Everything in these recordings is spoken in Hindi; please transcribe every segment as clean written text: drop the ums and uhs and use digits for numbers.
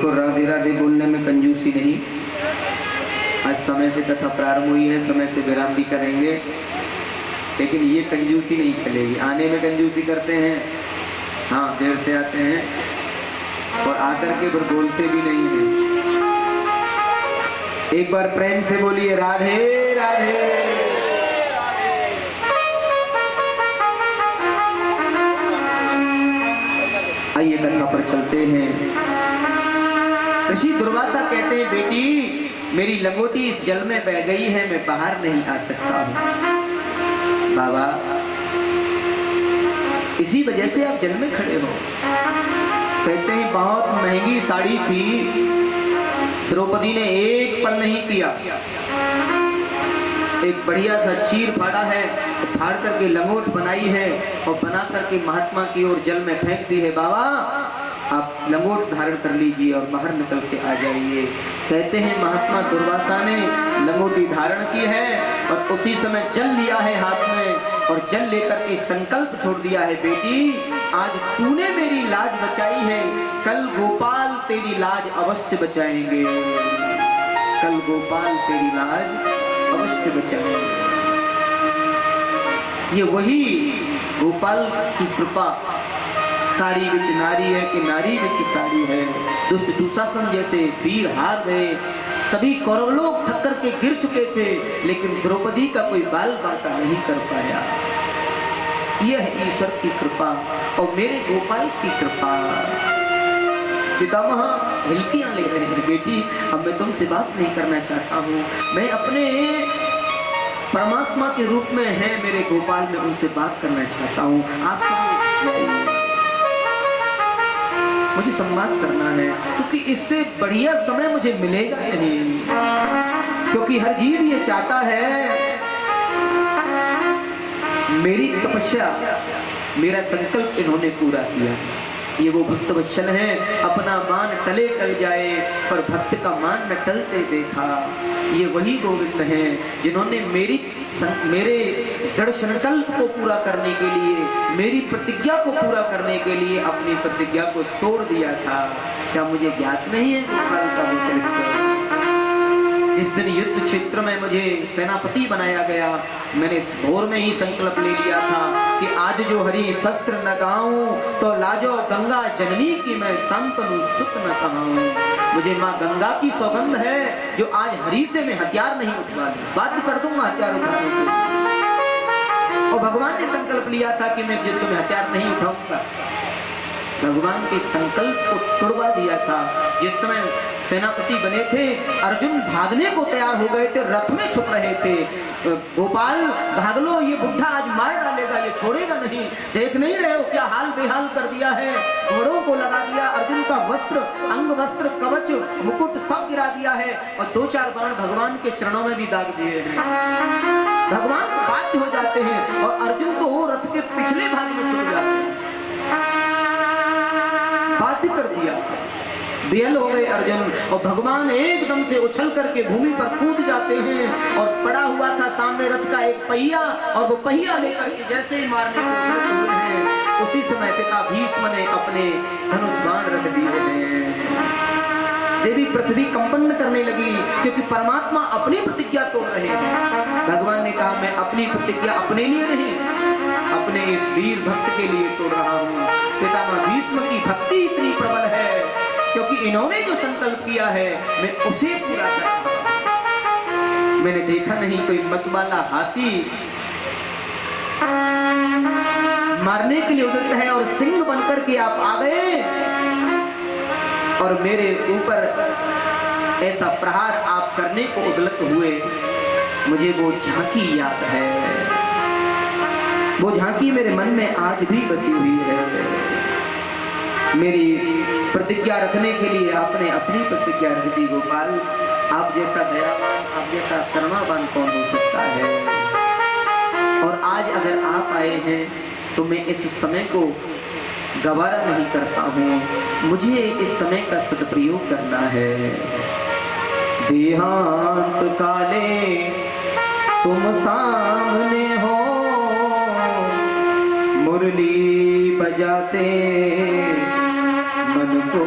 देखो राधे राधे बोलने में कंजूसी नहीं। आज समय से कथा प्रारंभ हुई है, समय से विराम भी करेंगे, लेकिन ये कंजूसी नहीं चलेगी। आने में कंजूसी करते हैं, हाँ देर से आते हैं, और आकर के फिर बोलते भी नहीं हैं। एक बार प्रेम से बोलिए राधे राधे। आइए कथा पर चलते हैं। ऋषि दुर्वासा कहते हैं, बेटी मेरी लंगोटी इस जल में बह गई है, मैं बाहर नहीं आ सकता हूं। बाबा इसी वजह से आप जल में खड़े हो। कहते हैं बहुत महंगी साड़ी थी, द्रौपदी ने एक पल नहीं किया, एक बढ़िया सा चीर फाड़ा है, फाड़ करके लंगोट बनाई है और बना करके महात्मा की ओर जल में फेंक दी है। बाबा आप लंगोट धारण कर लीजिए और बाहर निकल के आ जाइए। कहते हैं महात्मा दुर्वासा ने लंगोटी धारण की है और उसी समय जल लिया है हाथ में और जल लेकर के संकल्प छोड़ दिया है, बेटी आज तूने मेरी लाज बचाई है, कल गोपाल तेरी लाज अवश्य बचाएंगे, कल गोपाल तेरी लाज अवश्य बचाएंगे। ये वही गोपाल की कृपा, साड़ी विच नारी है कि नारी विच साड़ी है। दुष्ट दुशासन जैसे वीर हार गए, सभी कौरव लोग थक कर के गिर चुके थे, लेकिन द्रौपदी का कोई बाल बांका नहीं कर पाया। यह है ईश्वर की कृपा और मेरे गोपाल की कृपा। पितामह हिलकियां ले रहे हैं, बेटी अब मैं तुमसे बात नहीं करना चाहता हूँ, मैं अपने परमात्मा के रूप में है मेरे गोपाल, में उनसे बात करना चाहता हूँ। आप सब मुझे संवाद करना है, क्योंकि इससे बढ़िया समय मुझे मिलेगा नहीं, क्योंकि हर जीव ये चाहता है मेरी तपस्या, मेरा संकल्प इन्होंने पूरा किया। ये वो भक्त वत्सल हैं, अपना मान टले टल जाए पर भक्त का मान न टलते देखा। ये वही गोविंद हैं जिन्होंने मेरे दृढ़ संकल्प को पूरा करने के लिए, मेरी प्रतिज्ञा को पूरा करने के लिए अपनी प्रतिज्ञा को तोड़ दिया था। क्या मुझे ज्ञात नहीं है गोपाल का वो चरित्र? जिस दिन युद्ध क्षेत्र में मुझे सेनापति बनाया गया, मैंने इस भोर में ही संकल्प ले लिया था कि आज जो हरि शस्त्र न गाऊं तो लाजो गंगा जननी की मैं संतनु सुख न कहूं। मुझे माँ गंगा की सौगंध है जो आज हरि से मैं हथियार नहीं उठवाऊंगा, बात कर दूंगा हथियार उठाने को। और भगवान ने संकल्प लिया था कि मैं से तुम्हें हथियार नहीं उठाऊंगा। भगवान के संकल्प को तोड़वा दिया था। जिस समय सेनापति बने थे, अर्जुन भागने को तैयार हो गए थे, रथ में छुप रहे थे। गोपाल भाग लो, ये बुढ़ा आज मार डालेगा, ये छोड़ेगा नहीं, देख नहीं रहे हो क्या हाल बेहाल कर दिया है। घोड़ों को लगा दिया, अर्जुन का वस्त्र, अंग वस्त्र, कवच, मुकुट सब गिरा दिया है और 2-4 बाण भगवान के चरणों में भी दाग दिए हैं। भगवान बाध्य हो जाते हैं और अर्जुन तो रथ के पिछले भाग में छुप जाते हैं। बाध्य कर दिया, बेहल हो गए अर्जुन और भगवान एकदम से उछल करके भूमि पर कूद जाते हैं और पड़ा हुआ था सामने रथ का एक पहिया और वो पहिया लेकर के जैसे ही मारने को हुए हैं, उसी समय पिता भीष्म ने अपने धनुष बाण रख दिए हैं। देवी पृथ्वी कंपन करने लगी क्योंकि परमात्मा अपनी प्रतिज्ञा तोड़ रहे हैं। भगवान ने कहा मैं अपनी प्रतिज्ञा अपने लिए नहीं, अपने इस वीर भक्त के लिए तोड़ रहा हूँ। पितामह भीष्म की भक्ति इतनी प्रबल है क्योंकि इन्होंने जो संकल्प किया है मैं उसे पूरा करूंगा। मैंने देखा नहीं कोई मतवाला हाथी मारने के लिए उधर है और सिंह बनकर के आप आ गए और मेरे ऊपर ऐसा प्रहार आप करने को उद्यत हुए। मुझे वो झांकी याद है, वो झांकी मेरे मन में आज भी बसी हुई है। मेरी प्रतिज्ञा रखने के लिए आपने अपनी प्रतिज्ञा रख दी। गोपाल आप जैसा दयावान, आप जैसा करुणावान कौन हो सकता है? और आज अगर आप आए हैं तो मैं इस समय को गवारा नहीं करता हूँ, मुझे इस समय का सदुपयोग करना है। देहांत काले तुम सामने हो, मुरली बजाते मन को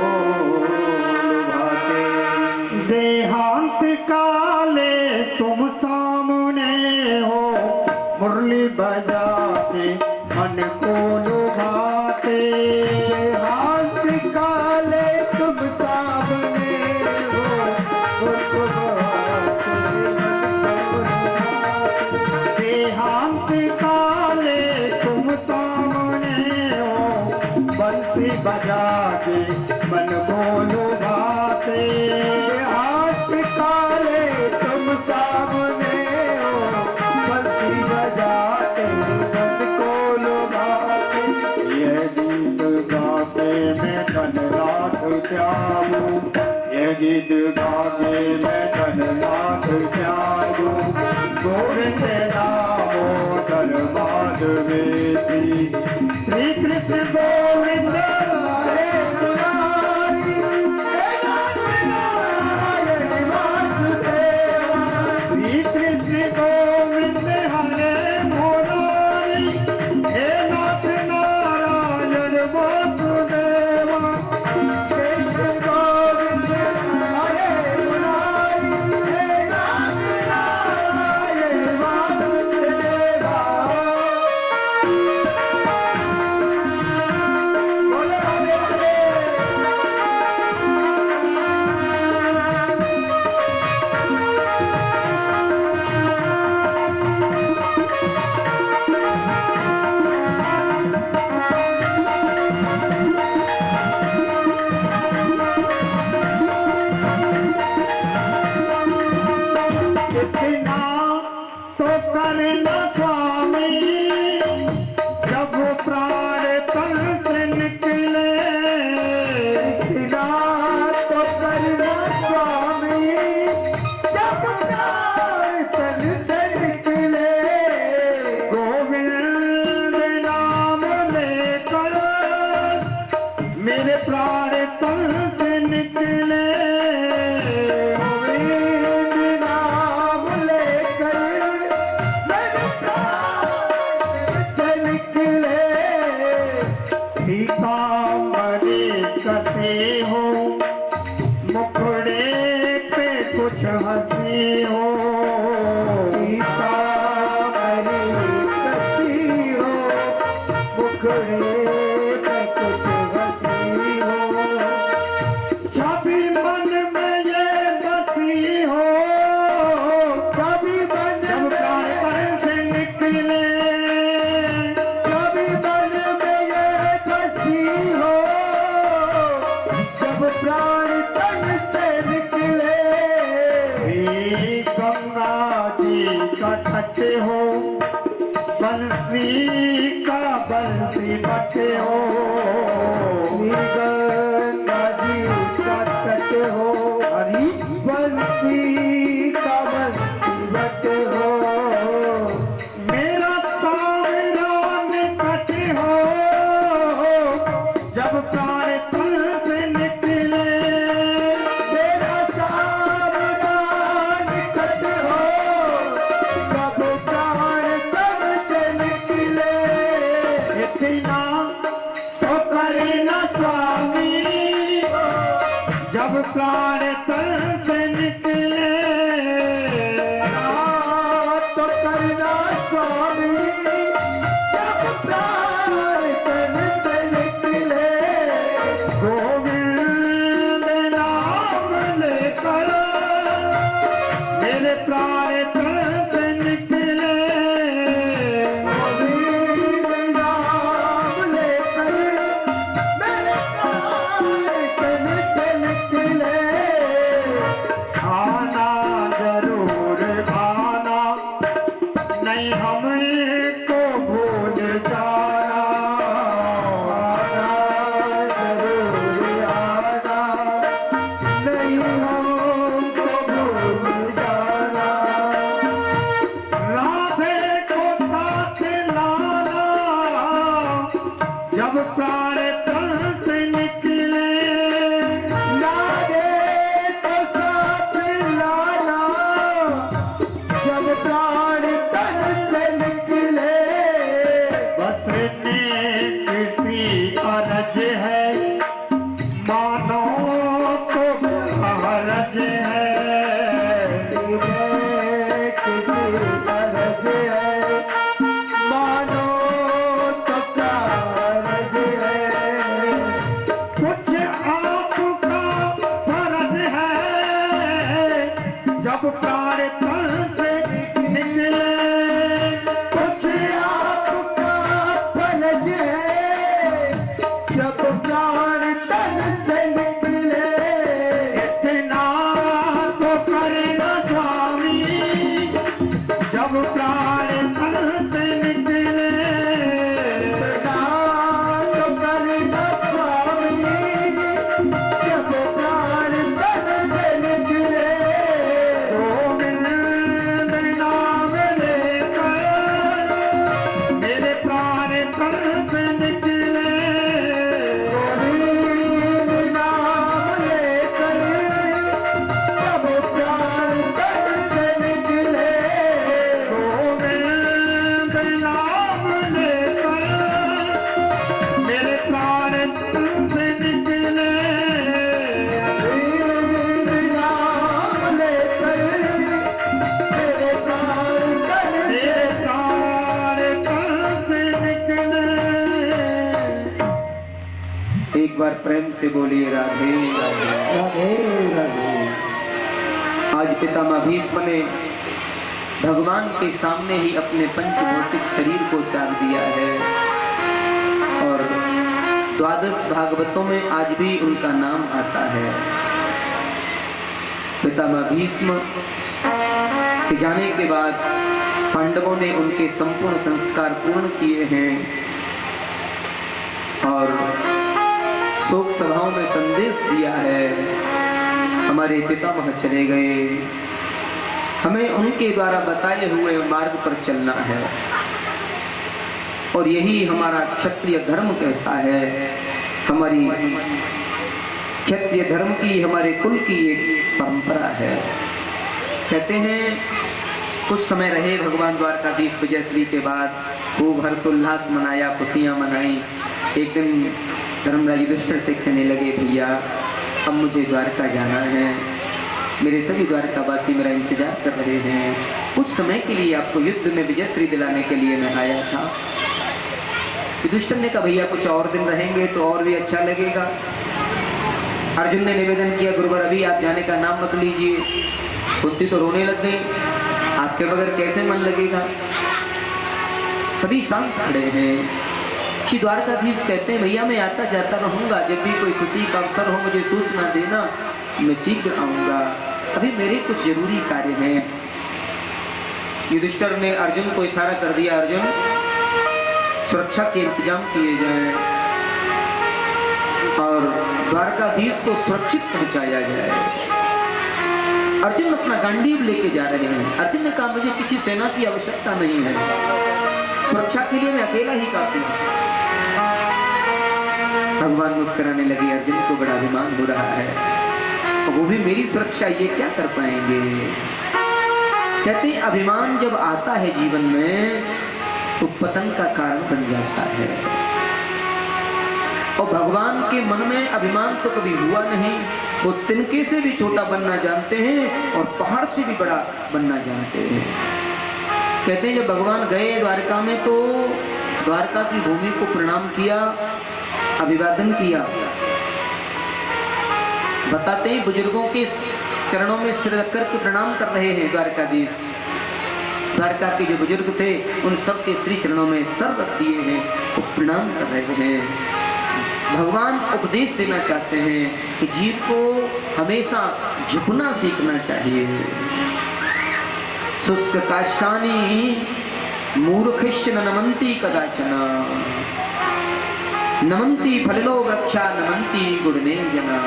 बजा के मन को लुभाते, हाथ काले तुम सामने हो, हाथ काले तुम सामने हो, बंसी बजा के मन को लुभाते, हाथ काले तुम सामने हो, बंसी बजाते मन को लुभाते। ये गीत गाके मैं धन रात त्यागूं, ये गीत गाके मैं धन रात त्यागूं, गोविंद दामोदर माधवेति। श्री कृष्ण गोविंद हरे मुरारी, हे नाथ नारायण वासुदेवा। श्री कृष्ण गोविंद हरे मुरारी, हे नाथ नारायण वासुदेवा। कृष्ण गोविंद हरे मुरारी, हे नाथ नारायण वासुदेवा। बोलो हरे हरे। इतना तो करना स्वामी, जब प्राण तन से निकले, इतना तो करना स्वामी, जब प्राण तन से निकले, गोविंद नाम लेकर मेरे प्राण तन से निकले, गोविंद नाम लेकर मेरे प्राण से निकले। पीताम्बरी कसे हो, मुखड़े पे कुछ हंसी हो, पीताम्बरी कसी हो, मुखड़े पे कुछ हंसी हो, छवि मन में ये बसी हो, छवि मन जब प्राण तन से निकले, छवि मन में ये बसी हो, जब प्राण तन से निकले। गंगा जी का तट हो, बंसी का बंसी बट हो, गंगा जी का तट हो, हरी बंसी का बंसी बट हो, मेरा सावरान कट हो, जब प्राण तन से निकले, मेरा सावरान कट हो, जब प्राण तन से निकले। इतना तो करना स्वामी, जब प्राण तन से निकले, तो करना स्वामी, जब प्राण तन से निकले, गोविंद नाम लेकर मेरे प्राण तन से निकले, गोविंद नाम लेकर मेरे प्राण तन से निकले। एक बार प्रेम से बोलिए राधे राधे। राधे राधे। आज पितामह भीष्म ने भगवान के सामने ही अपने पंचभौतिक शरीर को त्याग दिया है और 12 भागवतों में आज भी उनका नाम आता है। पितामह भीष्म के जाने के बाद पांडवों ने उनके संपूर्ण संस्कार पूर्ण किए हैं और शोक सभाओं में संदेश दिया है। हमारे पितामह चले गए, हमें उनके द्वारा बताए हुए मार्ग पर चलना है और यही हमारा क्षत्रिय धर्म कहता है। हमारी क्षत्रिय धर्म की, हमारे कुल की एक परंपरा है। कहते हैं कुछ समय रहे भगवान द्वारकाधीश विजयश्री के बाद, खूब हर्षोल्लास मनाया, खुशियां मनाई। एक दिन धर्मराज युधिष्ठिर से कहने लगे, भैया अब मुझे द्वारका जाना है, मेरे सभी द्वारकावासी मेरा इंतजार कर रहे हैं। कुछ समय के लिए आपको युद्ध में विजयश्री दिलाने के लिए मैं आया था। युधिष्ठिर ने कहा, भैया कुछ और दिन रहेंगे तो और भी अच्छा लगेगा। अर्जुन ने निवेदन किया, गुरुवर अभी आप जाने का नाम मत लीजिए। कुंती तो रोने लग गई, आपके बगैर कैसे मन लगेगा। सभी शांत खड़े हैं। श्री द्वारकाधीश कहते हैं, भैया मैं आता जाता रहूंगा, जब भी कोई खुशी का अवसर हो मुझे सूचना देना, मैं शीघ्र आऊंगा। अभी मेरे कुछ जरूरी कार्य हैं। युधिष्ठिर ने अर्जुन को इशारा कर दिया, अर्जुन सुरक्षा के इंतजाम किए जाएं और द्वारकाधीश को सुरक्षित पहुंचाया जाए। अर्जुन अपना गांडीव लेके जा रहे हैं। अर्जुन ने कहा, मुझे किसी सेना की आवश्यकता नहीं है, सुरक्षा के लिए मैं अकेला ही काफी हूं। भगवान मुस्कुराने लगे, अर्जुन को बड़ा अभिमान हो रहा है, वो भी मेरी सुरक्षा ये क्या कर पाएंगे। कहते हैं अभिमान जब आता है जीवन में तो पतन का कारण बन जाता है। और भगवान के मन में अभिमान तो कभी हुआ नहीं, वो तिनके से भी छोटा बनना जानते हैं और पहाड़ से भी बड़ा बनना जानते हैं। कहते हैं जब भगवान गए द्वारका में तो द्वारका की भूमि को प्रणाम किया, अभिवादन किया। बताते हैं बुजुर्गों के चरणों में सिर रख करके प्रणाम कर रहे हैं द्वारकाधीश। द्वारका के जो बुजुर्ग थे उन सब के श्री चरणों में सर रख दिए हैं, वो प्रणाम कर रहे हैं। भगवान उपदेश देना चाहते हैं कि जीव को हमेशा झुकना सीखना चाहिए। शुष्क काष्ठानि मूर्खश्च न नमन्ति कदाचन, नमन्ति फलिनो वृक्षा नमन्ति गुणने जना।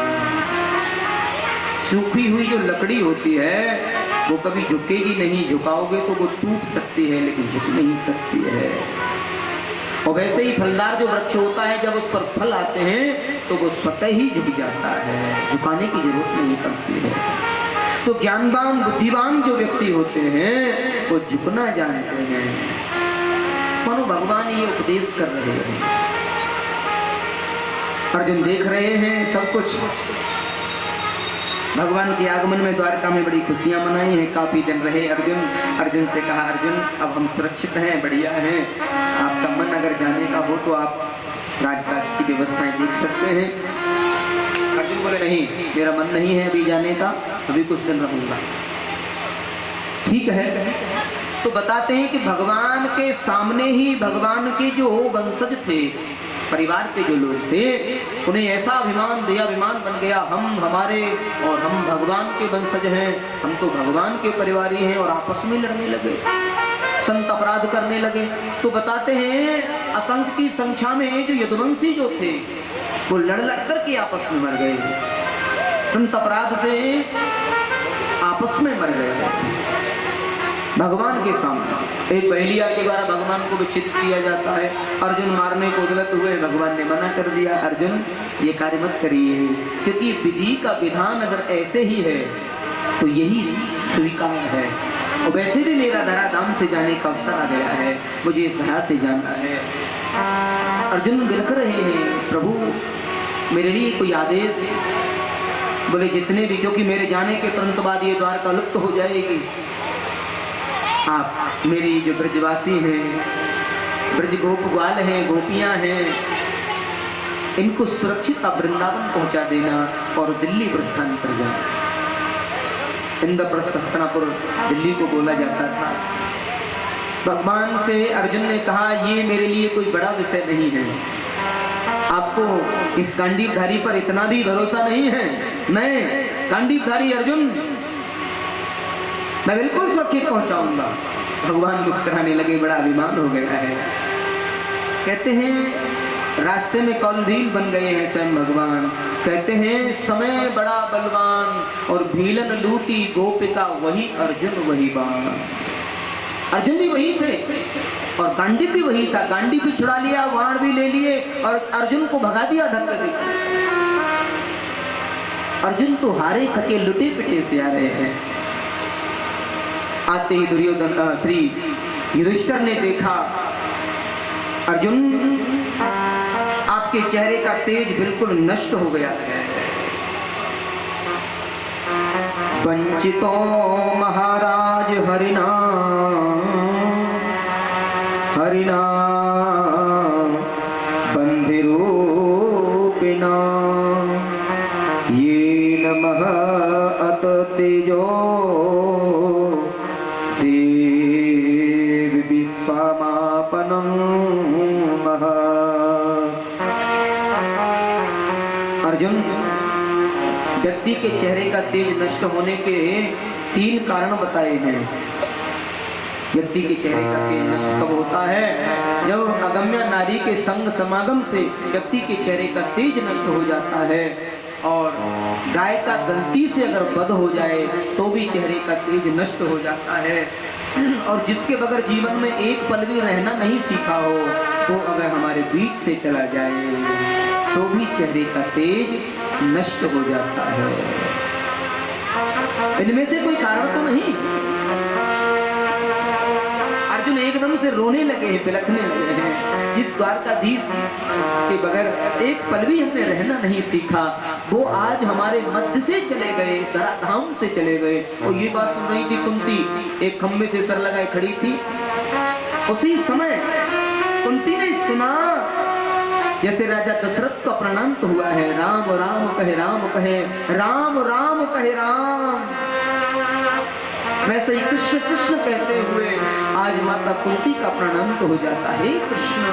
सूखी हुई जो लकड़ी होती है वो कभी झुकेगी नहीं, झुकाओगे तो वो टूट सकती है लेकिन झुक नहीं सकती है। और वैसे ही फलदार जो वृक्ष होता है जब उस पर फल आते हैं तो वो स्वतः ही झुक जाता है, झुकाने की जरूरत नहीं पड़ती है। तो ज्ञानवान बुद्धिमान जो व्यक्ति होते हैं वो झुकना जानते हैं। मानो भगवान ये उपदेश कर रहे हैं। अर्जुन देख रहे हैं सब कुछ। भगवान के आगमन में द्वारका में बड़ी खुशियां मनाई हैं। काफी दिन रहे अर्जुन से कहा, अर्जुन अब हम सुरक्षित हैं, बढ़िया हैं, आपका मन अगर जाने का हो तो आप राजकाज की व्यवस्थाएं देख सकते हैं। अर्जुन बोले, नहीं मेरा मन नहीं है अभी जाने का, अभी कुछ दिन रहूंगा। ठीक है। तो बताते हैं कि भगवान के सामने ही भगवान के जो वंशज थे, परिवार के जो लोग थे, उन्हें ऐसा अभिमान दिया, अभिमान बन गया हम हमारे और हम भगवान के वंशज हैं, हम तो भगवान के परिवारी हैं, और आपस में लड़ने लगे, संत अपराध करने लगे। तो बताते हैं असंख्य की संख्या में जो यदुवंशी जो थे वो लड़ लड़ करके आपस में मर गए, संत अपराध से आपस में मर गए भगवान के सामने। एक बहेलिया के द्वारा भगवान को विचित किया जाता है। अर्जुन मारने को उद्यत हुए, भगवान ने मना कर दिया, अर्जुन ये कार्य मत करिए, क्योंकि विधि का विधान अगर ऐसे ही है तो यही स्वीकार है। और वैसे भी मेरा धरा धाम से जाने का अवसर आ गया है, मुझे इस धरा से जाना है। अर्जुन बिलख रहे हैं, प्रभु मेरे लिए कोई आदेश। बोले जितने भी, क्योंकि मेरे जाने के तुरंत बाद ये द्वारका लुप्त हो जाएगी। आप मेरी जो ब्रजवासी हैं, ब्रज गोप ग्वाल हैं, गोपियां हैं, इनको सुरक्षित वृंदावन पहुंचा देना और दिल्ली प्रस्थान कर जाए। इंद्रप्रस्थ हस्तिनापुर दिल्ली को बोला जाता था। भगवान से अर्जुन ने कहा, ये मेरे लिए कोई बड़ा विषय नहीं है, आपको इस गांडीवधारी पर इतना भी भरोसा नहीं है। मैं गांडीवधारी अर्जुन, मैं बिल्कुल सुरक्षित पहुंचाऊंगा। भगवान मुस्कुराने लगे, बड़ा अभिमान हो गया है। कहते हैं रास्ते में कौलभील बन गए हैं स्वयं भगवान। कहते हैं समय बड़ा बलवान और भीलन लूटी गोपिका, वही अर्जुन वही बाण। अर्जुन भी वही थे और गांडीव भी वही था। गांडीव भी छुड़ा लिया, बाण भी ले लिए और अर्जुन को भगा दिया धक्का देकर। अर्जुन तो हारे थके लुटे पिटे से आ रहे हैं। आते ही दुर्योधन श्री युधिष्ठिर ने देखा, अर्जुन आपके चेहरे का तेज बिल्कुल नष्ट हो गया है। वंचितो महाराज हरिना हरिना बंधिरूपिणा ये नमः अत तेजो देव विश्वामापनं महा। अर्जुन, व्यक्ति के चेहरे का तेज नष्ट होने के 3 कारण बताए हैं। व्यक्ति के चेहरे का तेज नष्ट कब होता है? जब अगम्य नारी के संग समागम से व्यक्ति के चेहरे का तेज नष्ट हो जाता है। और गाय का गलती से अगर वध हो जाए तो भी चेहरे का तेज नष्ट हो जाता है। और जिसके बगैर जीवन में एक पल भी रहना नहीं सीखा हो, तो अगर हमारे बीच से चला जाए तो भी चेहरे का तेज नष्ट हो जाता है। इनमें से कोई कारण तो नहीं। अर्जुन एकदम से रोने लगे हैं, बिलखने लगे हैं। जिस द्वारकाधीश के बगैर एक पल भी हमने रहना नहीं सीखा, वो आज हमारे मध्य से चले गए, इस धराधाम से चले गए। और ये बात सुन रही थी कुंती, एक खम्भे से सर लगाए खड़ी थी। उसी समय कुंती ने सुना जैसे राजा दशरथ का प्रणाम तो हुआ है, राम राम कहे राम कहे, राम राम कहे राम, वैसे ही कृष्ण कृष्ण कहते हुए आज माता कुंती का प्रणाम तो हो जाता है। कृष्ण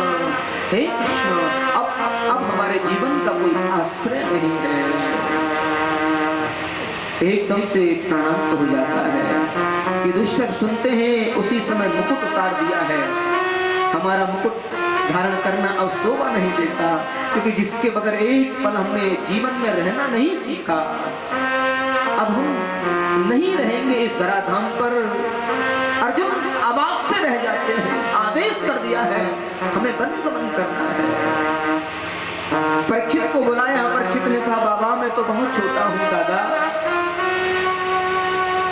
हे कृष्ण, अब हमारे जीवन का कोई आश्रय नहीं है। एकदम से प्रणाम तो हो जाता है। युधिष्ठिर सुनते हैं, उसी समय मुकुट उतार दिया है। हमारा मुकुट धारण करना अब शोभा नहीं देता, क्योंकि जिसके बगैर एक पल हमने जीवन में रहना नहीं सीखा, अब हम नहीं रहेंगे इस धराधाम पर। अर्जुन अवाक से रह जाते हैं। आदेश कर दिया है, हमें वनगमन करना है। परीक्षित को बुलाया। परीक्षित ने कहा, बाबा मैं तो बहुत छोटा हूं दादा।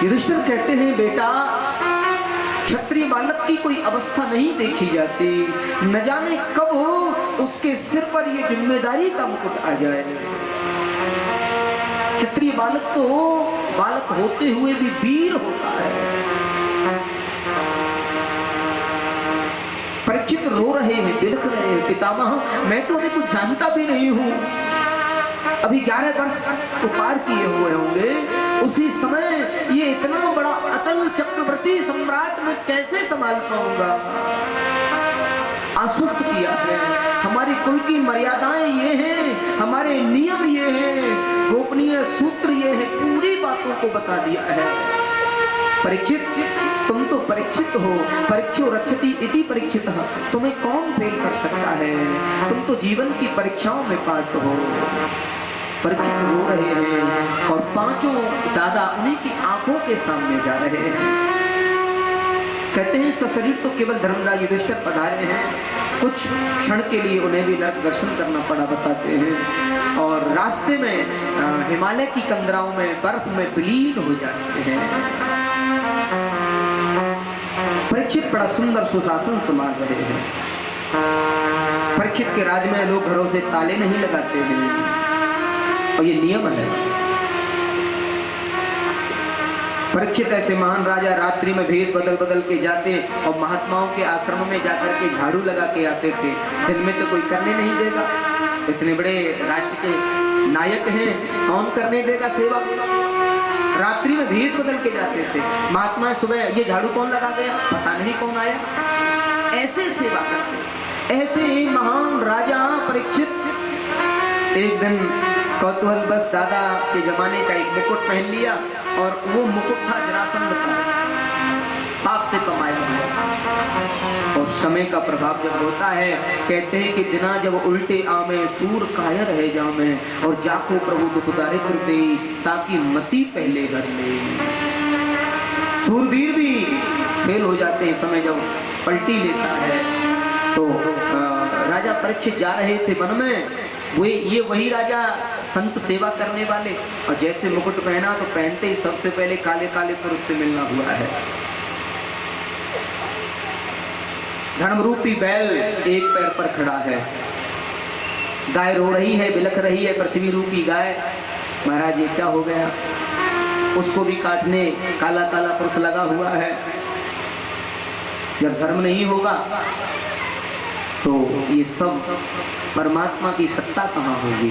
युधिष्ठिर कहते हैं, बेटा क्षत्रिय बालक की कोई अवस्था नहीं देखी जाती, न जाने कब उसके सिर पर ये जिम्मेदारी का मुकुट आ जाए। क्षत्रिय बालक तो बालक होते हुए भी वीर होता है। परीक्षित रो रहे हैं, बिलख रहे हैं, पितामह मैं तो अभी कुछ जानता भी नहीं हूं, अभी 11 वर्ष को पार किए हुए होंगे। उसी समय ये इतना बड़ा अतल चक्रवर्ती सम्राट में कैसे संभाल पाऊंगा। आश्वस्त किया है, हमारी कुल की मर्यादाएं ये हैं, हमारे नियम ये हैं, गोपनीय सूत्र ये हैं, पूरी बातों को बता दिया है। परीक्षित, तुम तो परीक्षित हो, परीक्षो रक्षति इति परीक्षित, तुम्हें कौन फेल कर सकता है? तुम तो जीवन की परीक्षाओं में पास हो। परीक्षित रो रहे हैं और 5 दादा उन्हीं की आंखों के सामने जा रहे हैं। कहते हैं सशरीर तो केवल धर्मराज युधिष्ठिर पधारे हैं, कुछ क्षण के लिए उन्हें भी नरक दर्शन करना पड़ा बताते हैं। और रास्ते में हिमालय की कंदराओं में बर्फ में विलीन हो जाते हैं। परीक्षित बड़ा सुंदर सुशासन संभाल रहे हैं। परीक्षित के राज में लोग घरों से ताले नहीं लगाते हैं और ये नियम है। परीक्षित ऐसे महान राजा रात्रि में भेष बदल बदल के जाते और महात्माओं के आश्रम में जाकर के झाड़ू लगा के आते थे। दिन में तो कोई करने नहीं देगा। इतने बड़े राष्ट्र के नायक हैं, कौन करने देगा सेवा? रात्रि में भेष बदल के जाते थे महात्मा। सुबह ये झाड़ू कौन लगा गया, पता नहीं कौन आया। ऐसे सेवा करते। ऐसे ही महान राजा परीक्षित एक दिन कौतूहल बस दादा के जमाने का एक मुकुट पहन लिया, और वो मुकुट था जरासंध का, पाप से कमाया हुआ। और समय का प्रभाव जब होता है, कहते हैं कि दिना जब उल्टे आमे सूर कायर है जामे, और जाको प्रभु दुख दारिद्र दे ताकि मति पहले हर ले। सूरवीर भी फेल हो जाते हैं समय जब पलटी लेता है। तो राजा परीक्षित जा रहे थे वन में, ये वही राजा संत सेवा करने वाले, और जैसे मुकुट पहना तो पहनते ही सबसे पहले काले काले पुरुष से मिलना हुआ है। धर्मरूपी बैल एक पैर पर खड़ा है, गाय रो रही है, बिलख रही है, पृथ्वी रूपी गाय। महाराज ये क्या हो गया? उसको भी काटने काला काला पुरुष लगा हुआ है। जब धर्म नहीं होगा तो ये सब परमात्मा की सत्ता कहाँ होगी?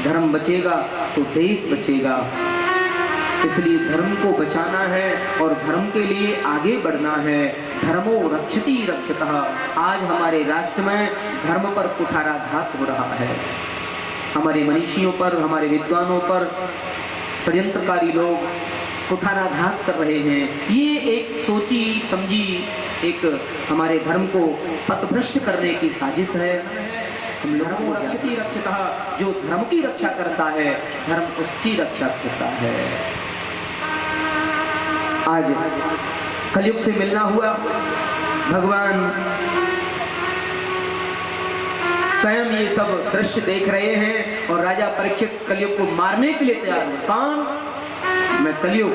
धर्म बचेगा तो देश बचेगा। इसलिए धर्म को बचाना है और धर्म के लिए आगे बढ़ना है। धर्मो रक्षति रक्षतः। आज हमारे राष्ट्र में धर्म पर कुठाराघात हो रहा है। हमारे मनीषियों पर, हमारे विद्वानों पर षड्यंत्रकारी लोग कुठाराघात कर रहे हैं। ये एक सोची समझी एक हमारे धर्म को पथभ्रष्ट करने की साजिश है। धर्मो रक्षति रक्षतः। जो धर्म की रक्षा करता है, धर्म उसकी रक्षा करता है। आज कलयुग से मिलना हुआ। भगवान स्वयं ये सब दृश्य देख रहे हैं, और राजा परीक्षित कलयुग को मारने के लिए तैयार हुए। कौन? मैं कलयुग,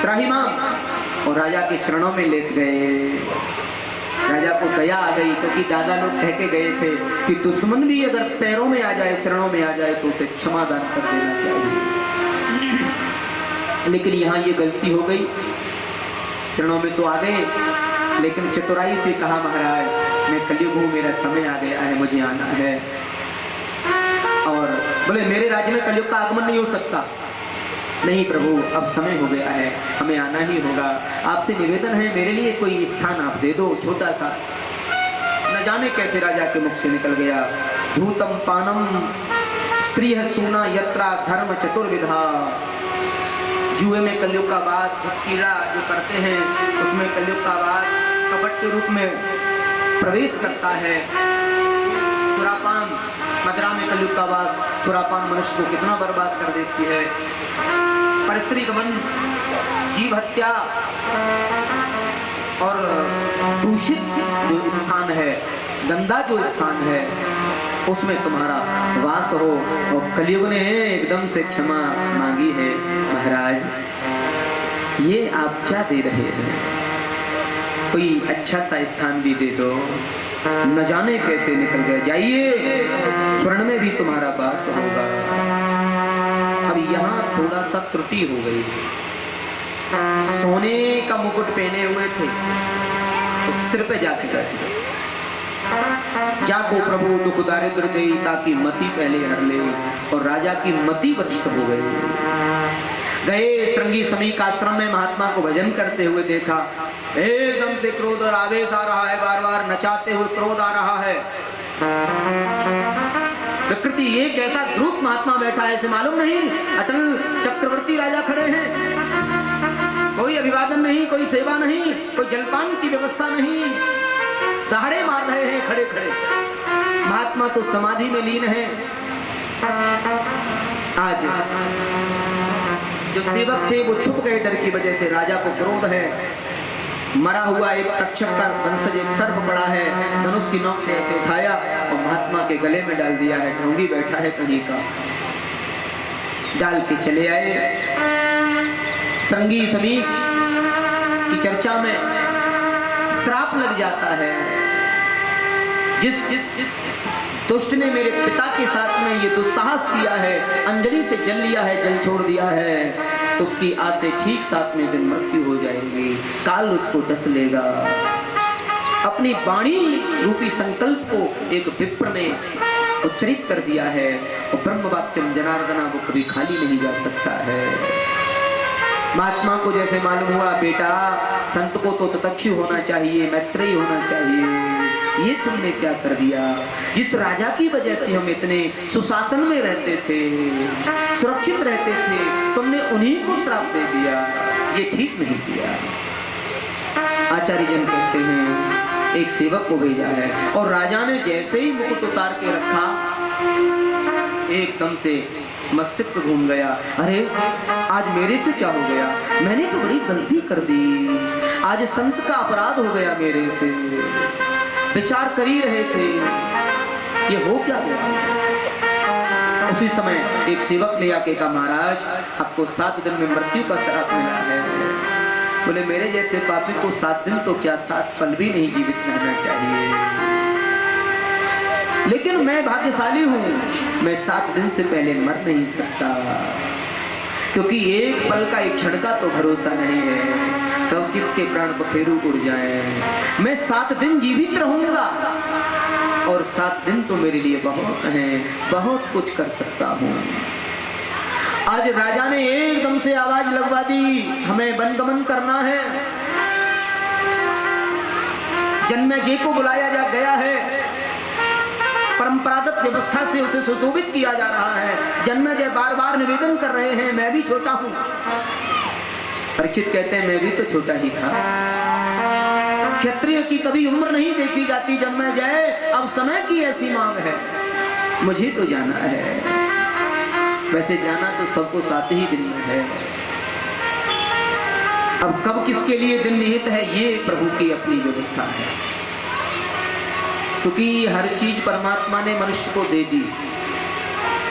त्राहिमाम। और राजा के चरणों में लेट गए। राजा को दया आ गई, क्योंकि दादा लोग कह के गए थे कि दुश्मन भी अगर पैरों में आ जाए, चरणों में आ जाए, तो उसे क्षमादान कर देना चाहिए। लेकिन यहाँ ये गलती हो गई। चरणों में तो आ गए, लेकिन चतुराई से कहा, महाराज मैं कलयुग हूँ, मेरा समय आ गया है, मुझे आना है। और बोले मेरे राज्य में कलयुग का आगमन नहीं हो सकता। नहीं प्रभु, अब समय हो गया है, हमें आना ही होगा। आपसे निवेदन है, मेरे लिए कोई स्थान आप दे दो, छोटा सा। न जाने कैसे राजा के मुख से निकल गया, धूतम पानम स्त्री है सूना यत्रा धर्म चतुर्विधा। जुए में कलयुग का वास, भक्तिरा जो करते हैं उसमें कलयुग का वास कपट के रूप में प्रवेश करता है। सुरापान, मदरा में कलयुग का वास। सुरापान मनुष्य को कितना बर्बाद कर देती है। परस्त्री गमन, जीव हत्या और दूषित जो स्थान है, गंदा जो स्थान है, उसमें तुम्हारा वास हो। और कलयुग ने एकदम से क्षमा मांगी है। महाराज ये आप क्या दे रहे हैं? कोई अच्छा सा स्थान भी दे दो। न जाने कैसे निकल गए, जाइए, स्वर्ण में भी तुम्हारा वास होगा। अब यहाँ थोड़ा सा त्रुटि हो गई। सोने का मुकुट पहने हुए थे, तो सिर पे जाके बैठ गए। जाको प्रभु दुख दारिद्र दे ताकि मति पहले हर ले। और राजा की मति भ्रष्ट हो गई। गए श्रृंगी समीक आश्रम में, महात्मा को भजन करते हुए देखा। एकदम से क्रोध और आवेश आ रहा है, बार बार नचाते हुए क्रोध आ रहा है। प्रकृति ये कैसा ध्रुव महात्मा बैठा है, इसे मालूम नहीं? अटल चक्रवर्ती राजा खड़े हैं, कोई अभिवादन नहीं, कोई सेवा नहीं, कोई जलपान की व्यवस्था नहीं, दहाड़े मार रहे हैं खड़े खड़े। महात्मा तो समाधि में लीन है। आज जो सेवक थे वो छुप गए डर की वजह से। राजा को क्रोध है। मरा हुआ एक तक्षक का वंशज एक सर्प पड़ा है, धनुष की नोक से ऐसे उठाया और महात्मा के गले में डाल दिया है। ढोंगी बैठा है कहीं का, डाल के चले आए। श्रृंगी समीक की चर्चा में श्राप लग जाता है। जिस दुष्ट ने मेरे पिता के साथ में ये दुस्साहस किया है, अंजलि से जल लिया है, जल छोड़ दिया है, उसकी आज से ठीक 7वें दिन मृत्यु हो जाएगी। काल उसको डस लेगा। अपनी वाणी रूपी संकल्प को एक विप्र ने उच्चरित कर दिया है। और ब्रह्म वाक्यम जनार्दना वो कभी खाली नहीं जा सकता है। महात्मा को जैसे मालूम हुआ बेटा संत को तो तत्क्षु होना चाहिए, मैत्रेयी होना चाहिए, ये तुमने क्या कर दिया। जिस राजा की वजह से हम इतने सुशासन में रहते थे, सुरक्षित रहते थे, तुमने उन्हीं को श्राप दे दिया, ये ठीक नहीं किया। आचार्य जन कहते हैं एक सेवक को भेजा है और राजा ने जैसे ही मुकुट उतार के रखा एकदम से मस्तिष्क घूम गया। अरे आज मेरे से क्या हो गया, मैंने तो बड़ी गलती कर दी, आज संत का अपराध हो गया मेरे से। विचार कर ही रहे थे ये हो क्या गया। उसी समय एक सेवक ने आके कहा महाराज आपको 7 दिन में मृत्यु का श्राप मिला है। बोले मेरे जैसे पापी को 7 दिन तो क्या 7 पल भी नहीं जीवित रहना चाहिए, लेकिन मैं भाग्यशाली हूं, मैं 7 दिन से पहले मर नहीं सकता, क्योंकि एक पल का एक क्षण का तो भरोसा नहीं है, कब किसके प्राण पखेरु उड़ जाए। मैं 7 दिन जीवित रहूंगा और 7 दिन तो मेरे लिए बहुत हैं, बहुत कुछ कर सकता हूं। आज राजा ने एकदम से आवाज लगवा दी हमें वनगमन करना है। जन्मेजय को बुलाया जा गया है, परंपरागत व्यवस्था से उसे सुशोभित किया जा रहा है। जन्मेजय बार बार निवेदन कर रहे हैं मैं भी छोटा हूं। परीक्षित कहते हैं मैं भी तो छोटा ही था, क्षत्रिय की कभी उम्र नहीं देखी जाती। जन्मेजय अब समय की ऐसी मांग है, मुझे तो जाना है। वैसे जाना तो सबको 7 ही दिन में है, अब कब किसके लिए दिन निहित है ये प्रभु की अपनी व्यवस्था है, क्योंकि हर चीज परमात्मा ने मनुष्य को दे दी।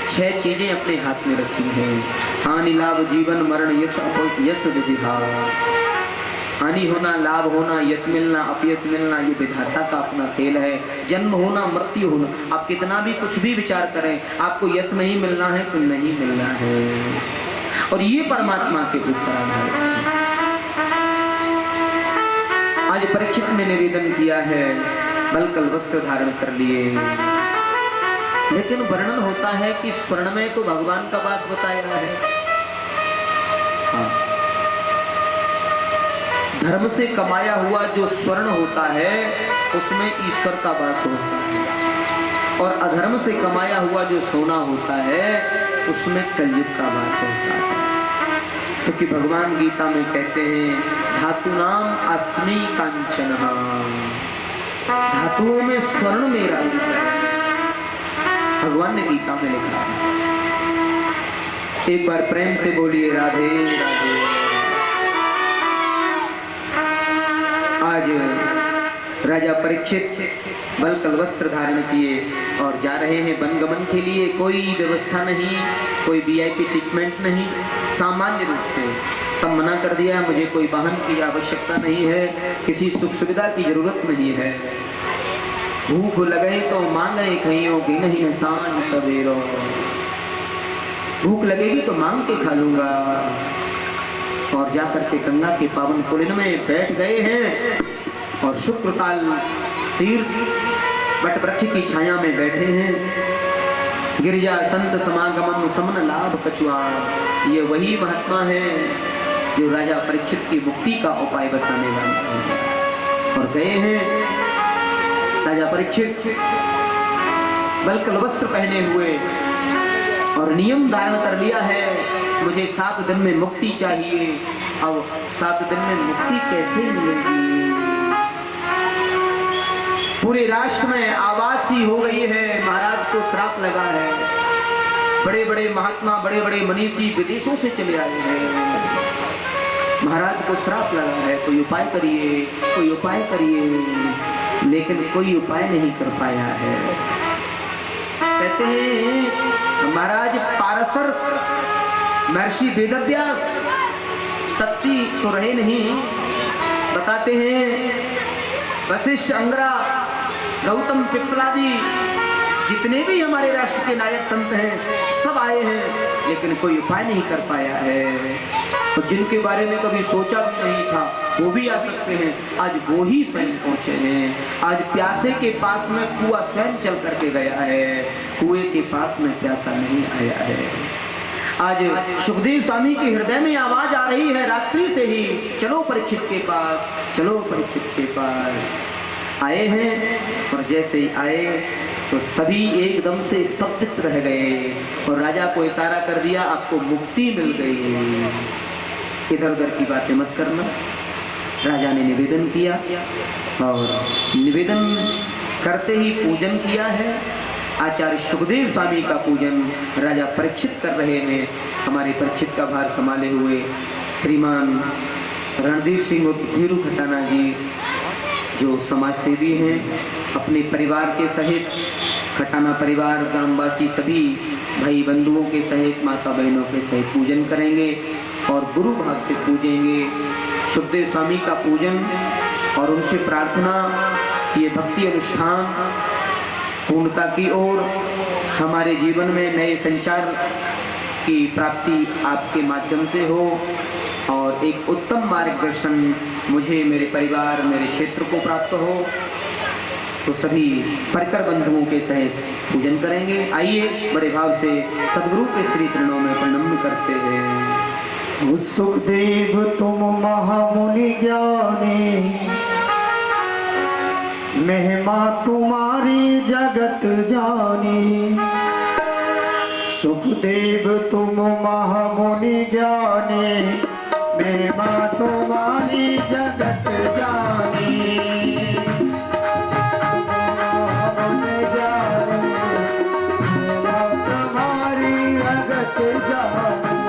6 चीजें अपने हाथ में रखी हैं, हानि लाभ जीवन मरण यश विधिहा। हानि होना, लाभ होना, यश मिलना, अपयश मिलना, ये विधाता का अपना खेल है। जन्म होना, मृत्यु होना, आप कितना भी कुछ भी विचार करें आपको यश नहीं मिलना है तो नहीं मिलना है, और ये परमात्मा के ऊपर आधारित है। आज परीक्षित ने निवेदन किया है बलकल वस्त्र धारण कर लिए, लेकिन वर्णन होता है कि स्वर्ण में तो भगवान का वास बताया है। हाँ। धर्म से कमाया हुआ जो स्वर्ण होता है उसमें ईश्वर का वास होता है, और अधर्म से कमाया हुआ जो सोना होता है उसमें कलयुग का वास होता है। क्योंकि भगवान गीता में कहते हैं धातुनाम अस्मि कांचन, धातुओं में स्वर्ण मेरा है, भगवान ने गीता में लिखा है। एक बार प्रेम से बोलिए राधे राधे। आज राजा परीक्षित बलकल वस्त्र धारण किए और जा रहे हैं वनगमन के लिए। कोई व्यवस्था नहीं, कोई वीआईपी ट्रीटमेंट नहीं, सामान्य रूप से सब मना कर दिया। मुझे कोई वाहन की आवश्यकता नहीं है, किसी सुख सुविधा की जरूरत नहीं है। भूख लगे तो मांगे खइयों की नहीं सांझ सवेरो, भूख लगेगी तो मांग के खा लूंगा। और जाकर के गंगा के पावन पुलिन में बैठ गए हैं और शुक्रताल तीर्थ वट वृक्ष की छाया में बैठे हैं। गिरिजा संत समागमन समन लाभ कछुआ, ये वही महात्मा है जो राजा परीक्षित की मुक्ति का उपाय बताने वाले हैं। और गए हैं राजा परीक्षित बलकल वस्त्र पहने हुए और नियम धारण कर लिया है, मुझे 7 दिन में मुक्ति चाहिए। अब 7 दिन में मुक्ति कैसे मिलेगी? पूरे राष्ट्र में आवासी हो गई है, महाराज को श्राप लगा है। बड़े बड़े महात्मा, बड़े बड़े मनीषी विदेशों से चले आए हैं, महाराज को श्राप लगा है, कोई उपाय करिए, कोई उपाय करिए। लेकिन कोई उपाय नहीं कर पाया है। कहते हैं महाराज पारसर महर्षि वेदव्यास शक्ति तो रहे नहीं, बताते हैं वशिष्ठ, अंगरा, गौतम, पिप्पलादि जितने भी हमारे राष्ट्र के नायक संत हैं सब आए हैं, लेकिन कोई उपाय नहीं कर पाया है। तो जिनके बारे में कभी सोचा भी नहीं था वो भी आ सकते हैं, आज वो ही स्वयं पहुंचे हैं। आज प्यासे के पास में कुआं स्वयं चल करके गया है, कुएं के पास में प्यासा नहीं आया है। आज सुखदेव स्वामी के हृदय में आवाज आ रही है रात्रि से ही, चलो परीक्षित के पास, चलो परीक्षित के पास। आए हैं और जैसे ही आए तो सभी एकदम से स्तब्ध रह गए और राजा को इशारा कर दिया, आपको मुक्ति मिल गई, इधर उधर की बातें मत करना। राजा ने निवेदन किया और निवेदन करते ही पूजन किया है। आचार्य सुखदेव स्वामी का पूजन राजा परीक्षित कर रहे हैं। हमारे परीक्षित का भार संभाले हुए श्रीमान रणधीर सिंह धीरू खटाना जी जो समाज सेवी हैं, अपने परिवार के सहित खटाना परिवार ग्रामवासी सभी भाई बंधुओं के सहित माता बहनों के सहित पूजन करेंगे और गुरु भाव से पूजेंगे सुखदेव स्वामी का पूजन और उनसे प्रार्थना ये भक्ति अनुष्ठान पूर्णता की ओर हमारे जीवन में नए संचार की प्राप्ति आपके माध्यम से हो और एक उत्तम मार्गदर्शन मुझे, मेरे परिवार, मेरे क्षेत्र को प्राप्त हो। तो सभी परकर बंधुओं के सहित पूजन करेंगे। आइए बड़े भाव से सदगुरु के श्री चरणों में प्रणाम करते हैं। सुखदेव तुम महामुनि ज्ञानी, महिमा तुम्हारी जगत जानी। सुखदेव तुम महामुनि ज्ञानी, महिमा तुम्हारी जगत जानी। महामुनि ज्ञानी, महिमा तुम्हारी जगत जानी।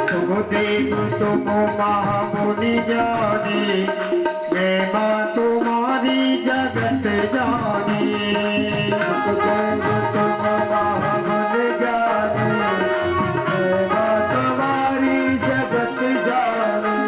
सुखदेव तुम महामुनि ज्ञानी, महिमा तुम्हारी जगत जानी। सुखदेव तुम महामुनि ज्ञानी, महिमा तुम्हारी जगत जानी।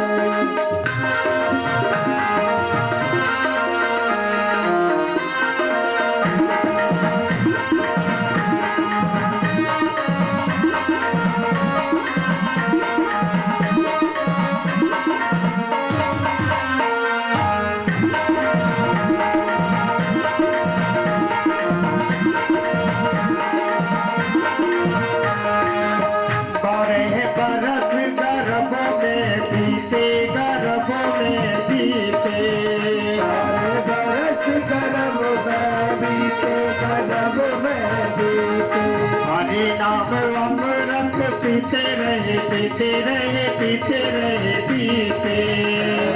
पीते रहे पीते रहे पीते रहे पीते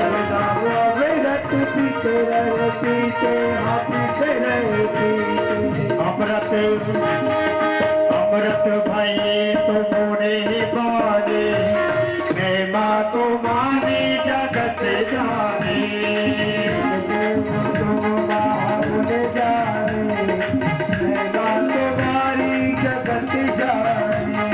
अमृत पीते रहे पीते हाँ पीते रहे पीते। अमृत अमृत भाई तुमने बाने, महिमा तुम्हारी जगत जाने। तुम महामुनि जाने, महिमा तुम्हारी जगत जाने।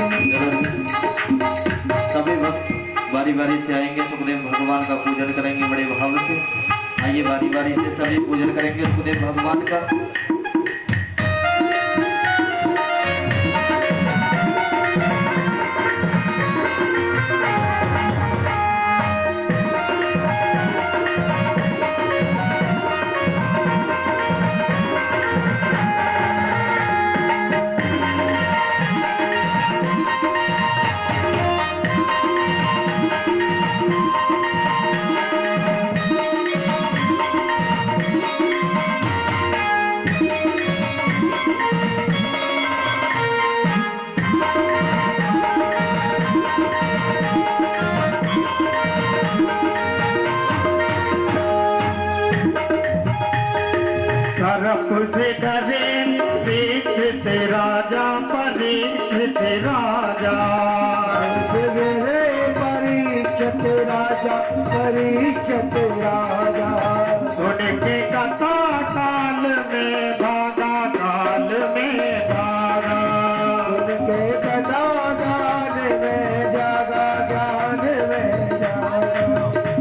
सभी भक्त बारी बारी से आएंगे, सुखदेव भगवान का पूजन करेंगे बड़े भाव से। आइए बारी बारी से सभी पूजन करेंगे सुखदेव भगवान का। सरप से डरे परीक्षित राजा, परीक्षित राजा। रे परीक्षित राजा, परीक्षित राजा। सुन के कथा काल में भागा, काल में भागा। सुन के कथा गान में जागा, गान में जागा।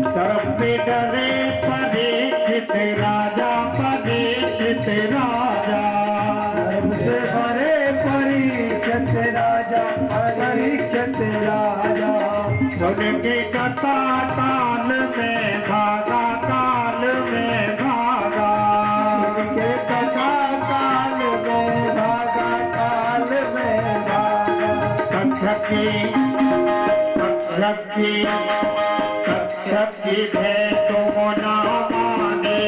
सरप से डरे परीक्षित राजा, परीक्षित राजा। राजा परीक्षित राजा। सुन के कथा काल में भागा, काल में भागा। सुन के कथा काल में भागा, काल में भागा। तक्षक की भेंट तुम ना माने,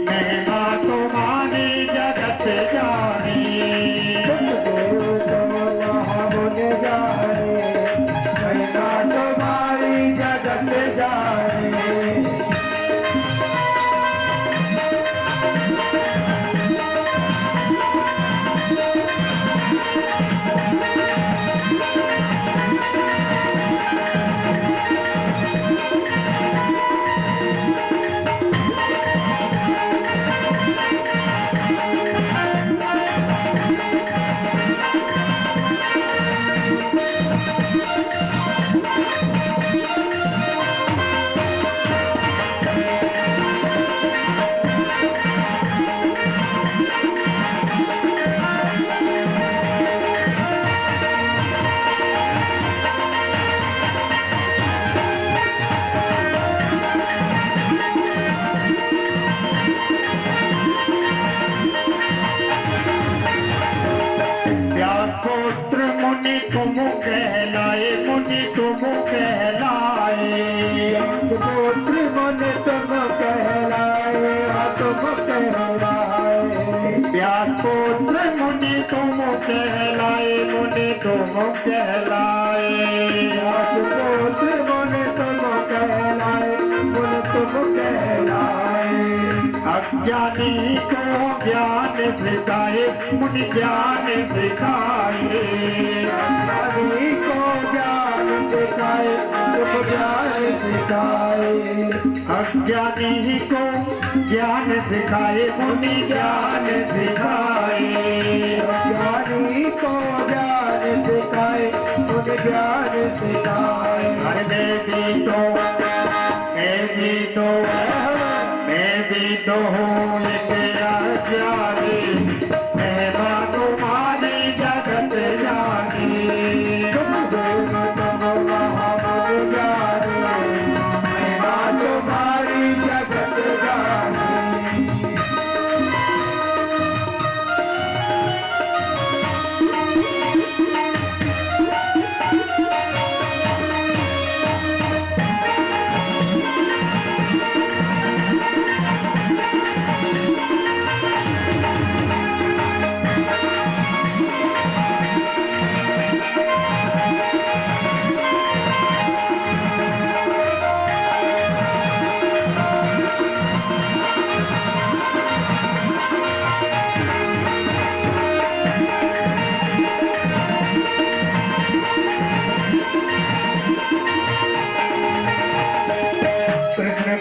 महिमा तुम्हारी जगत जानी। तुम मुन जाने, महिमा तुम्हारी जगत जानी। पुत्र मुनि तुम कहलाए, मुनि तुम कहलाए। पुत्र मुनि तुम कहलाए, तुम कहलाए। व्यास पुत्र मुनि तुम कहलाए, मुनि तुम कहलाए। व्यास पुत्र मुनि तुम कहलाए, मुनि तुम कहलाए। अज्ञानी को ज्ञान सिखाए, मुनि ज्ञान सिखाए। अज्ञानी को ज्ञान सिखाए, तुम ज्ञान सिखाए। अज्ञानी को ज्ञान सिखाए, मुनि ज्ञान सिखाए। अज्ञानी को ज्ञान सिखाए, मुनि ज्ञान सिखाए। अरे मैं भी तो हूँ एक अज्ञानी, महिमा तुम्हारी जगत जानी। तुम महामन जानी, महिमा तुम्हारी जगत जानी।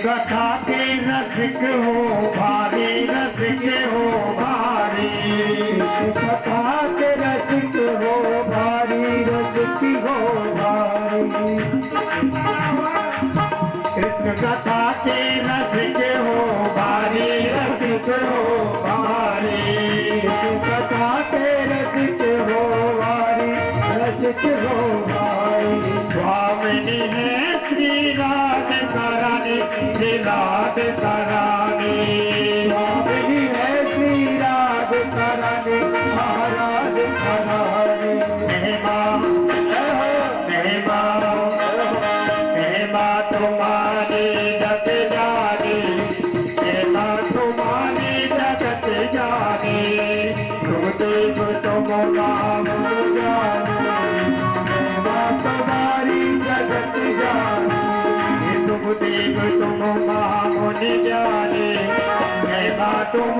कथा के रसिक हो भारी, रसिक हो भारी। कथा के रसिक हो भारी, रसिक हो भारी। कृष्ण कथा के रसिक हो भारी, रसिक हो भारी। कृष्ण कथा के रसिक हो भारी, रसिक हो भारी। स्वामिनी है श्री राधिका रानी, श्री राधिका रानी। स्वामिनी है श्री राधिका रानी, राधिका रानी। महिमा महिमा महिमा तुम्हारी जगत जानी, महिमा तुम्हारी जगत जानी। सुखदेव तुम नाम जानी, महिमा तुम्हारी जगत जानी। सुखदेव तुम महामुनि जाने, महिमा तुम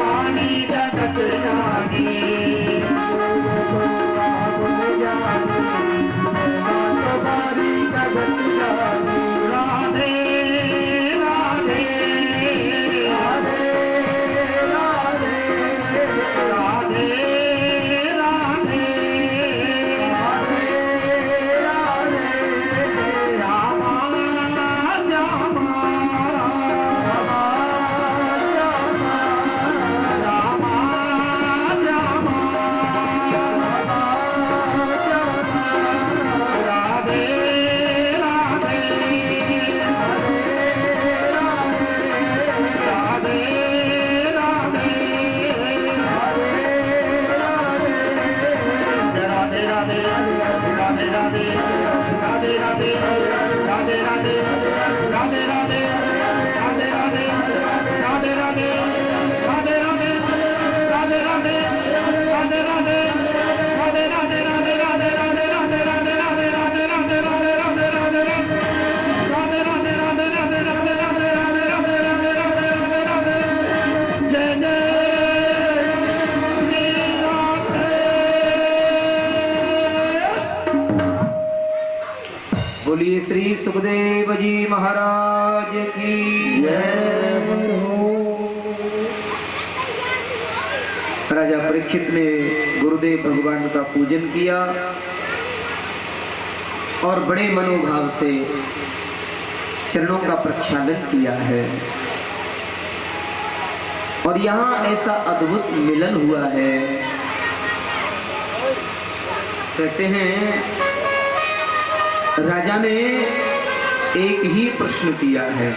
बोलिए श्री सुखदेव जी महाराज की जय। राजा परीक्षित ने गुरुदेव भगवान का पूजन किया और बड़े मनोभाव से चरणों का प्रक्षालन किया है। और यहाँ ऐसा अद्भुत मिलन हुआ है। कहते हैं राजा ने एक ही प्रश्न किया है,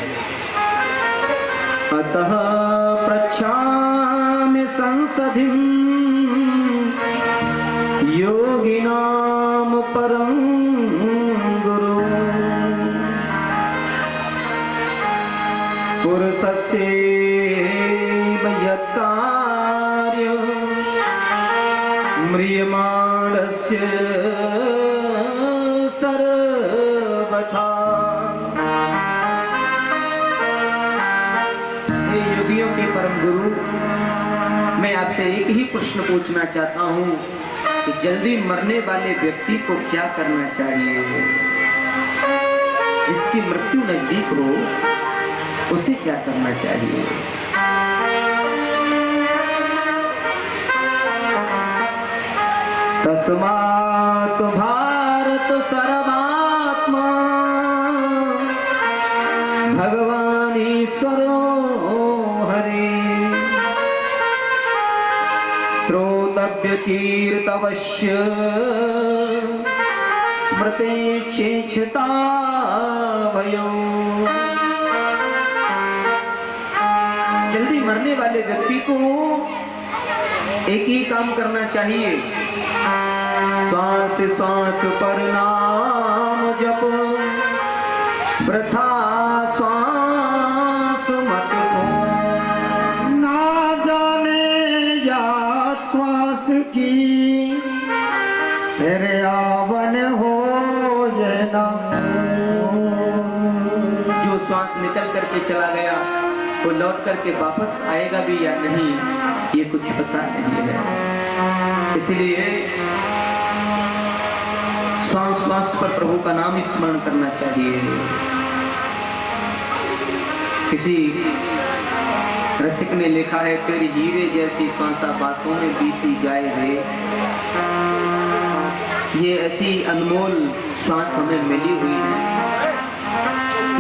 अतः पृच्छामि संसदिं योगिनां परं गुरु पुरुषस्यैव यत्कार्यं म्रियमाणस्य सर्वथा। हे योगियों के परम गुरु, मैं आपसे एक ही प्रश्न पूछना चाहता हूँ कि जल्दी मरने वाले व्यक्ति को क्या करना चाहिए? जिसकी मृत्यु नजदीक हो उसे क्या करना चाहिए? तस्मात् भारत सर्वात्मा भगवान ईश्वरो हरि श्रोतव्य कीर्तवश्य स्मृते चेक्षता भयो। जल्दी मरने वाले व्यक्ति को एक ही काम करना चाहिए, श्वास श्वास पर नाम जपो, वृथा श्वास मत खो। ना जाने या श्वास की तेरे आवन हो ये ना हो। जो श्वास निकल करके चला गया वो लौट करके वापस आएगा भी या नहीं, ये कुछ पता नहीं है। इसलिए श्वास श्वास पर प्रभु का नाम स्मरण करना चाहिए। किसी रसिक ने लिखा है, तेरी हीरे जैसी श्वासा बातों में बीती जाए रे। ये ऐसी अनमोल श्वास हमें मिली हुई है,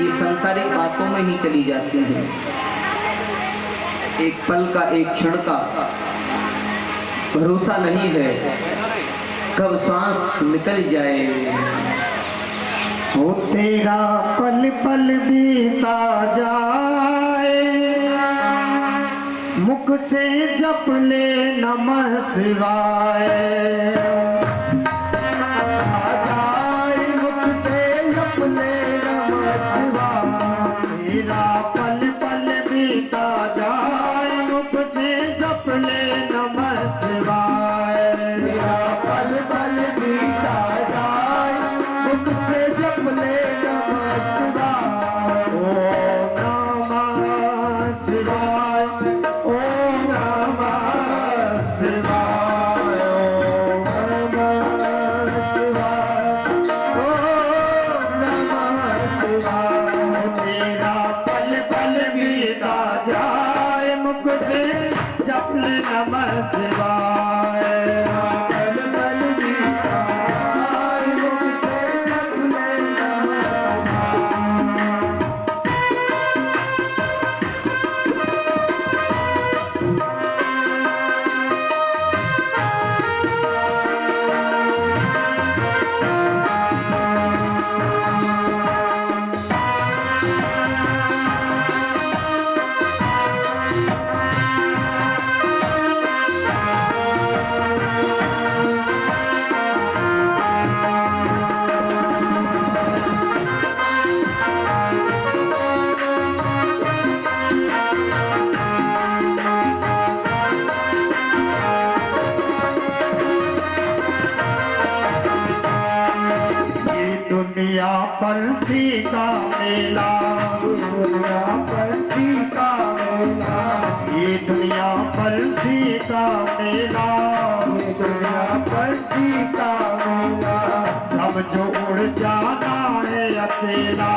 ये सांसारिक बातों में ही चली जाती है। एक पल का, एक क्षण का भरोसा नहीं है, कब श्वास निकल जाए। हो तेरा पल पल बीता जाए, मुख से जप ले नमः शिवाय। आ जाए मुख से जप ले नमः शिवाय। तेरा पल पल बीता जाए, मुख से जप ले नमः शिवाय। तेरा पल पल बीता जाए, मुख से जप ले नमः शिवाय। ओम नमः शिवाय, ओम नमः शिवाय, ओम नमः शिवाय, ओम नमः शिवाय। तेरा पल पल बीता जाए, मुख से जप ले नमः शिवाय। पल पल बीता जाए, मुख से जप ले नमः शिवाय। दुनिया पंछी का मेला, ये दुनिया पंछी का मेला, ये दुनिया पंछी का मेला, ये दुनिया पंछी का मेला। सब जो उड़ जाना है अकेला,